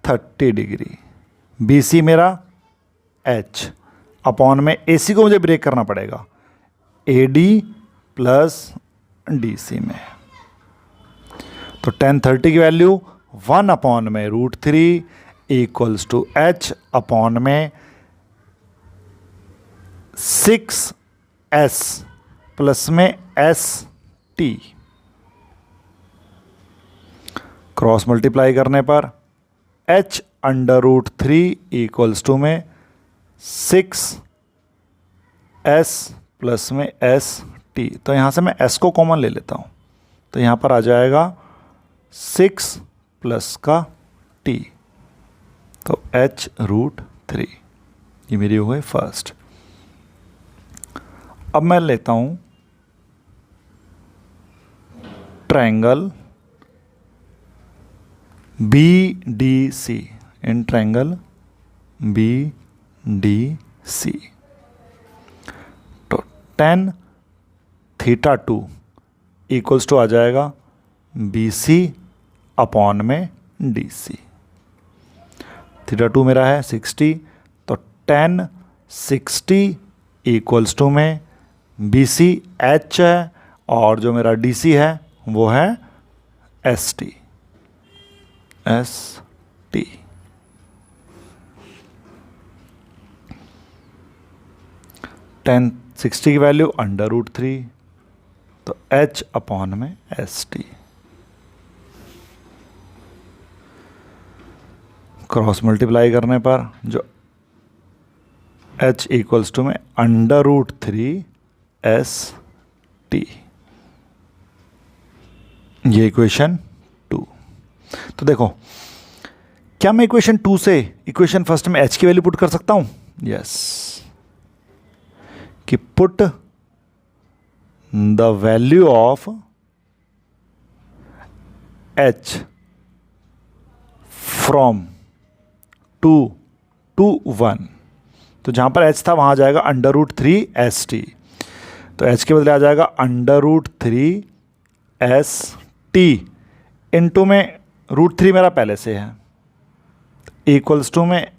Speaker 1: 30 डिग्री, BC मेरा H अपॉन में AC को मुझे ब्रेक करना पड़ेगा AD प्लस DC में। तो tan 30 की वैल्यू 1 अपॉन में √3 इक्वल्स टू H अपॉन में 6s प्लस में ST। क्रॉस मल्टीप्लाई करने पर H अंडर √3 इक्वल्स टू में 6s प्लस में ST। तो यहाँ से मैं S को कॉमन ले लेता हूँ, तो यहाँ पर आ जाएगा 6 प्लस का T, तो H√3। ये मेरी हो गई फर्स्ट। अब मैं लेता हूँ triangle BDC। In triangle BDC तो tan θ2 इक्वल्स टू आ जाएगा BC अपॉन में DC। θ2 मेरा है 60, तो tan 60 इक्वल्स टू में BC H है और जो मेरा DC है वो है ST। tan 60 की वैल्यू अंडर √3, तो H अपॉन में ST। क्रॉस मल्टीप्लाई करने पर जो H इक्वल्स टू में अंडर √3 ST। ये इक्वेशन 2। तो देखो, क्या मैं इक्वेशन 2 से इक्वेशन फर्स्ट में H की वैल्यू पुट कर सकता हूं? यस, कि put the value of H from 2 to 1। तो जहां पर H था वहां आ जाएगा अंडर √3 ST, तो H के बदले आ जाएगा अंडर √3 ST इनटू में √3 मेरा पहले से है इक्वल्स टू में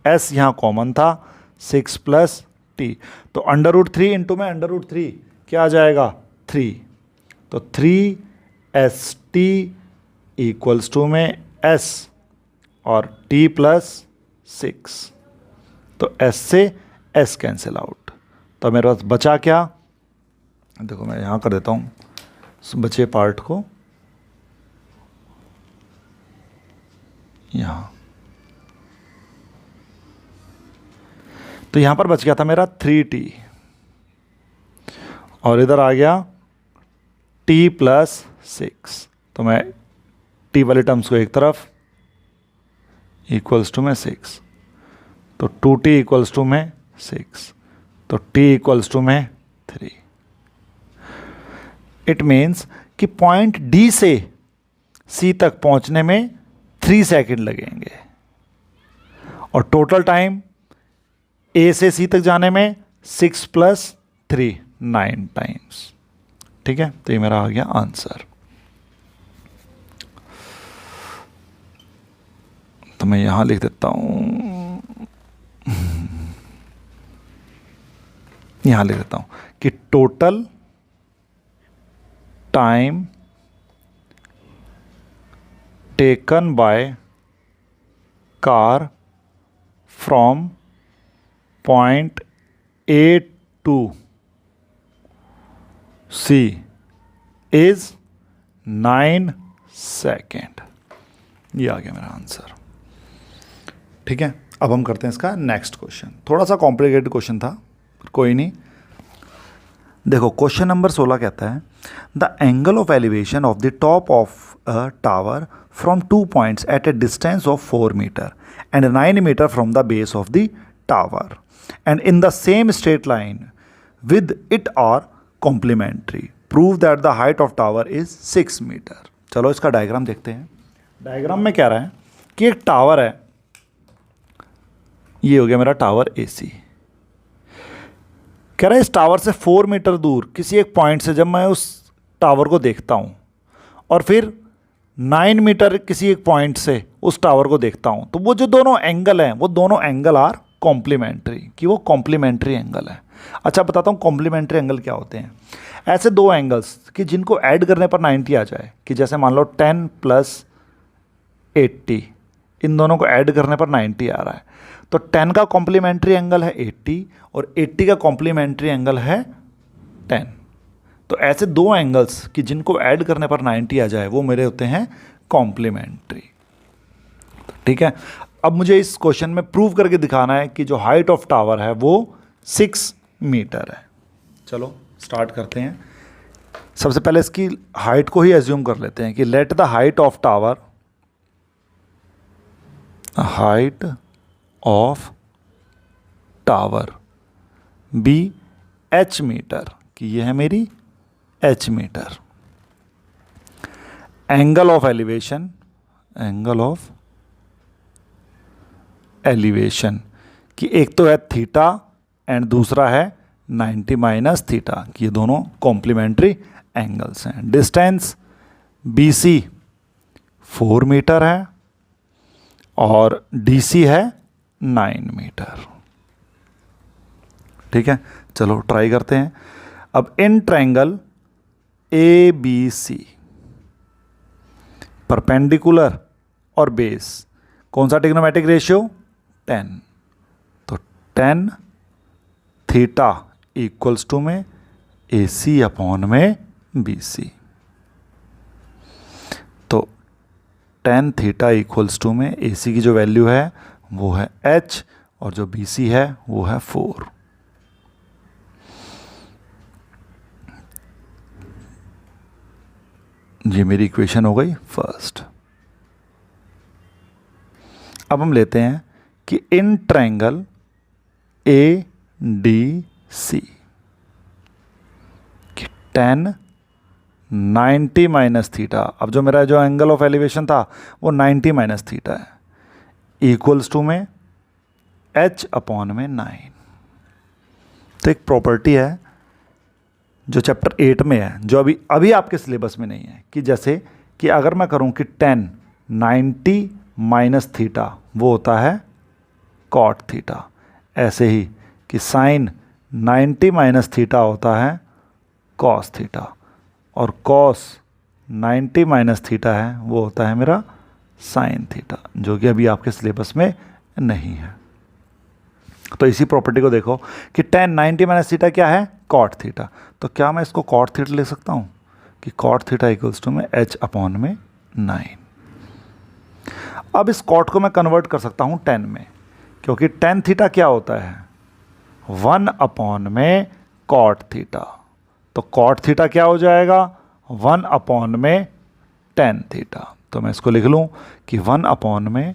Speaker 1: S यहाँ कॉमन था 6 प्लस T, तो अंडर √3 इंटू में अंडर √3 क्या आ जाएगा 3, तो 3ST इक्वल्स टू में S और T प्लस 6, तो S से S कैंसिल आउट। तो मेरे पास बचा क्या, देखो मैं यहाँ कर देता हूँ बचे पार्ट को यहाँ, तो यहाँ पर बच गया था मेरा 3T और इधर आ गया T प्लस 6, तो मैं T वाले टर्म्स को एक तरफ इक्वल्स टू में 6, तो 2T इक्वल्स टू में 6, तो t इक्वल्स टू में 3। इट मीन्स कि पॉइंट D से C तक पहुंचने में 3 सेकंड लगेंगे और टोटल टाइम A से C तक जाने में 6 + 3 9 टाइम्स। ठीक है, तो ये मेरा आ गया आंसर। तो मैं यहां लिख देता हूं, यहां लिख देता हूं कि total time taken by car from point A to C is 9 second. ये आ गया मेरा आंसर। ठीक है, अब हम करते हैं इसका नेक्स्ट क्वेश्चन। थोड़ा सा कॉम्प्लिकेटेड क्वेश्चन था, कोई नहीं। देखो क्वेश्चन नंबर 16 कहता है the angle of elevation of the top of a tower from 2 points at a distance of 4 metre and 9 metre from the base of the tower and in the same straight line with it are complementary, prove that the height of tower is 6 metre. चलो इसका diagram देखते हैं। Diagram में क्या रहा है कि एक टावर है, ये हो गया मेरा टावर AC। कह रहा है इस टावर से 4 मीटर दूर किसी एक पॉइंट से जब मैं उस टावर को देखता हूं और फिर 9 मीटर किसी एक पॉइंट से उस टावर को देखता हूं, तो वो जो दोनों एंगल हैं वो दोनों एंगल आर कॉम्प्लीमेंट्री, कि वो कॉम्प्लीमेंट्री एंगल है। अच्छा बताता हूं कॉम्प्लीमेंट्री एंगल क्या होते हैं। ऐसे दो एंगल्स कि जिनको ऐड करने पर 90 आ जाए, कि जैसे मान लो 10 + 80, इन दोनों को ऐड करने पर 90 आ रहा है, तो 10 का कॉम्प्लीमेंट्री एंगल है 80 और 80 का कॉम्प्लीमेंट्री एंगल है 10। तो ऐसे दो एंगल्स कि जिनको ऐड करने पर 90 आ जाए वो मेरे होते हैं कॉम्प्लीमेंट्री। ठीक है, अब मुझे इस क्वेश्चन में प्रूव करके दिखाना है कि जो हाइट ऑफ टावर है वो 6 मीटर है। चलो स्टार्ट करते हैं। सबसे पहले इसकी हाइट को ही एज्यूम कर लेते हैं कि let the height of tower, height of tower be h metre, कि यह है मेरी h metre. Angle of elevation, angle of elevation कि एक तो है थीटा एंड दूसरा है 90 - थीटा, कि ये दोनों कॉम्प्लीमेंट्री एंगल्स हैं। डिस्टेंस BC 4 मीटर है और DC है 9 मीटर। ठीक है, चलो ट्राई करते हैं। अब इन ट्रायंगल ABC परपेंडिकुलर और बेस कौन सा ट्रिग्नोमेट्रिक रेशियो 10, तो 10 थीटा इक्वल्स टू में AC अपॉन में BC, तो 10 थीटा इक्वल्स टू में AC की जो वैल्यू है वो है h और जो BC है वो है 4। ये मेरी इक्वेशन हो गई फर्स्ट। अब हम लेते हैं कि इन ट्रायंगल ADC कि 10 90 - थीटा, अब जो मेरा जो एंगल ऑफ एलिवेशन था वो 90 - थीटा है, इक्वल्स टू में h अपॉन में 9। तो एक प्रॉपर्टी है जो चैप्टर 8 में है, जो अभी आपके सिलेबस में नहीं है, कि जैसे कि अगर मैं करूं कि 10 90 - थीटा वो होता है कॉट थीटा, ऐसे ही कि साइन 90 - थीटा होता है कॉस थीटा, और कॉस 90 - थीटा है वो होता है मेरा साइन थीटा, जो कि अभी आपके सिलेबस में नहीं है। तो इसी प्रॉपर्टी को देखो कि 10 90 - थीटा क्या है कॉट थीटा, तो क्या मैं इसको कॉट थीटा लिख सकता हूँ कि कॉट थीटा इक्वल्स टू में h अपॉन में 9। अब इस कॉट को मैं कन्वर्ट कर सकता हूँ 10 में, क्योंकि 10 थीटा क्या होता है 1 अपॉन में कॉट थीटा, तो कॉट थीटा क्या हो जाएगा 1 अपॉन में 10 थीटा। तो मैं इसको लिख लूँ कि 1 अपॉन में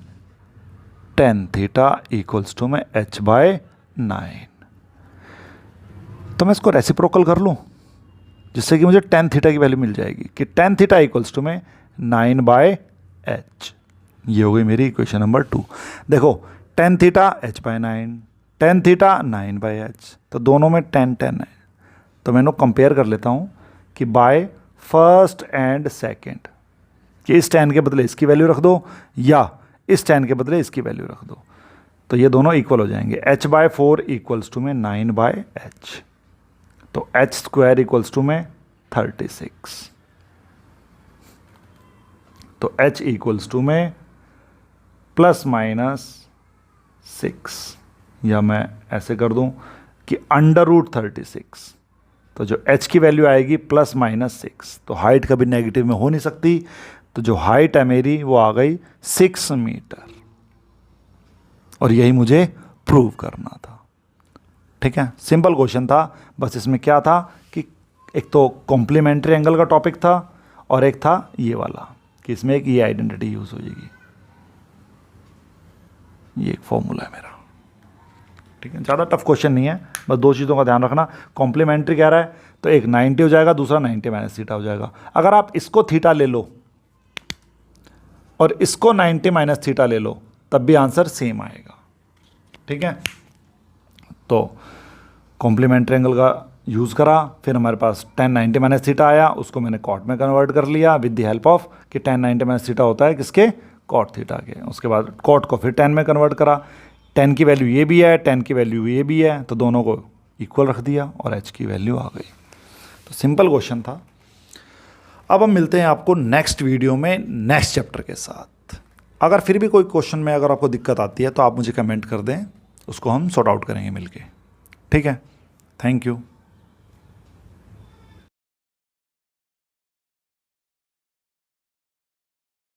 Speaker 1: 10 थीटा इक्वल्स टू में h/9। तो मैं इसको रेसिप्रोकल कर लूँ, जिससे कि मुझे tan थीटा की वैल्यू मिल जाएगी कि tan थीटा इक्वल्स टू में 9/h। ये हो गई मेरी इक्वेशन नंबर 2। देखो tan theta h/9, tan theta 9/h, तो दोनों में tan tan है। तो मैं इनको कंपेयर कर लेता हूँ कि बाय फर्स्ट एंड सेकेंड, कि इस tan के बदले इसकी वैल्यू रख दो या इस tan के बदले इसकी वैल्यू रख दो, तो ये दोनों इक्वल हो जाएंगे। h/4 इक्वल्स टू में 9/h, तो h² इक्वल्स टू में 36, तो h इक्वल्स टू में ±6, या मैं ऐसे कर दूं कि √36, तो जो h की वैल्यू आएगी ±6, तो हाइट कभी नेगेटिव में हो नहीं सकती, तो जो हाइट है मेरी वो आ गई 6 मीटर, और यही मुझे प्रूव करना था। ठीक है, सिंपल क्वेश्चन था, बस इसमें क्या था कि एक तो कॉम्प्लीमेंट्री एंगल का टॉपिक था और एक था ये वाला कि इसमें एक ये आइडेंटिटी यूज हो जाएगी। ये एक फॉर्मूला है मेरा। ठीक है, ज़्यादा टफ क्वेश्चन नहीं है, बस दो चीज़ों का ध्यान रखना। कॉम्प्लीमेंट्री कह रहा है तो एक 90 हो जाएगा, दूसरा 90 - थीटा हो जाएगा। अगर आप इसको थीटा ले लो और इसको 90 - थीटा ले लो, तब भी आंसर सेम आएगा। ठीक है, तो कॉम्प्लीमेंट्री एंगल का यूज़ करा, फिर हमारे पास tan 90 - थीटा आया, उसको मैंने कॉट में कन्वर्ट कर लिया विद द हेल्प ऑफ कि tan 90 - थीटा होता है किसके, कॉट थीटा के। उसके बाद कॉट को फिर tan में कन्वर्ट करा, tan की वैल्यू ये भी है, tan की वैल्यू ये भी है, तो दोनों को इक्वल रख दिया और h की वैल्यू आ गई। तो सिंपल क्वेश्चन था। अब हम मिलते हैं आपको नेक्स्ट वीडियो में नेक्स्ट चैप्टर के साथ। अगर फिर भी कोई क्वेश्चन में अगर आपको दिक्कत आती है तो आप मुझे कमेंट कर दें, उसको हम सॉर्ट आउट करेंगे मिलके। ठीक है, थैंक यू।